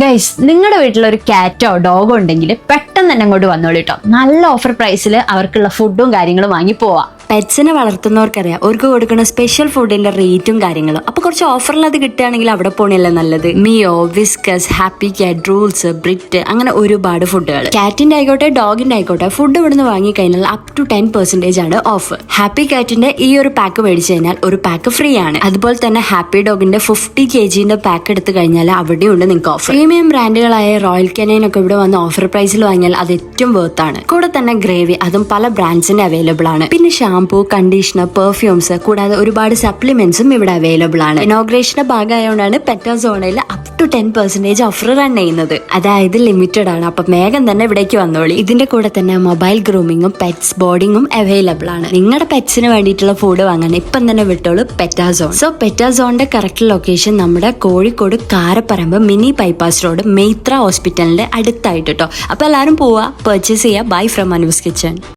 Guys, നിങ്ങളുടെ വീട്ടിലൊരു കാറ്റോ ഡോഗോ ഉണ്ടെങ്കിൽ പെട്ടെന്ന് തന്നെ അങ്ങോട്ട് വന്നോളൂ കേട്ടോ. നല്ല ഓഫർ പ്രൈസിൽ അവർക്കുള്ള ഫുഡും കാര്യങ്ങളും വാങ്ങി പോവാം. പെറ്റ്സിനെ വളർത്തുന്നവർക്കറിയാം അവർക്ക് കൊടുക്കുന്ന സ്പെഷ്യൽ ഫുഡിന്റെ റേറ്റും കാര്യങ്ങളും. അപ്പൊ കുറച്ച് ഓഫറിൽ അത് കിട്ടുകയാണെങ്കിൽ അവിടെ പോണല്ലേ നല്ലത്. മിയോ, വിസ്കസ്, ഹാപ്പി കാറ്റ്, റൂൾസ്, ബ്രിറ്റ്, അങ്ങനെ ഒരുപാട് ഫുഡുകൾ. കാറ്റിന്റെ ആയിക്കോട്ടെ ഡോഗിന്റെ ആയിക്കോട്ടെ ഫുഡ് ഇവിടുന്ന് വാങ്ങി കഴിഞ്ഞാൽ അപ് ടു 10% ആണ് ഓഫ്. ഹാപ്പി കാറ്റിന്റെ ഈ ഒരു പാക്ക് മേടിച്ചു കഴിഞ്ഞാൽ ഒരു പാക്ക് ഫ്രീ ആണ്. അതുപോലെ തന്നെ ഹാപ്പി ഡോഗിന്റെ 50 kg പാക്ക് എടുത്തു കഴിഞ്ഞാൽ അവിടെയുണ്ട് നിങ്ങൾക്ക് ഓഫർ. പ്രീമിയം ബ്രാൻഡുകളായ റോയൽ കനൈൻ ഒക്കെ ഇവിടെ വന്ന് ഓഫർ പ്രൈസിൽ വാങ്ങിയാൽ അത് ഏറ്റവും വർത്ത് ആണ്. കൂടെ തന്നെ ഗ്രേവി, അതും പല ബ്രാൻഡ്സിന്റെ അവൈലബിൾ ആണ്. പിന്നെ ഷാംപൂ, കണ്ടീഷണർ, പെർഫ്യൂംസ്, കൂടാതെ ഒരുപാട് സപ്ലിമെന്റ്സും ഇവിടെ അവൈലബിൾ ആണ്. ഇനോഗ്രേഷന്റെ ഭാഗമായതുകൊണ്ടാണ് പെറ്റാസോണയിൽ അപ് ടു 10% ഓഫർ റൺ ചെയ്യുന്നത്. അതായത് ലിമിറ്റഡ് ആണ്. അപ്പൊ വേഗം തന്നെ ഇവിടേക്ക് വന്നോളി. ഇതിന്റെ കൂടെ തന്നെ മൊബൈൽ ഗ്രൂമിങ്ങും പെറ്റ്സ് ബോർഡിങ്ങും അവൈലബിൾ ആണ്. നിങ്ങളുടെ പെറ്റ്സിന് വേണ്ടിയിട്ടുള്ള ഫുഡ് വാങ്ങാൻ ഇപ്പം തന്നെ വിട്ടോളൂ പെറ്റാസോൺ. സോ പെറ്റാസോണിന്റെ കറക്റ്റ് ലൊക്കേഷൻ നമ്മുടെ Kozhikode Karaparamba mini bypass road Maitra ഹോസ്പിറ്റലിന്റെ അടുത്തായിട്ട് കേട്ടോ. അപ്പൊ എല്ലാവരും പോവാ, പർച്ചേസ് ചെയ്യാ. Bye from Anu's kitchen.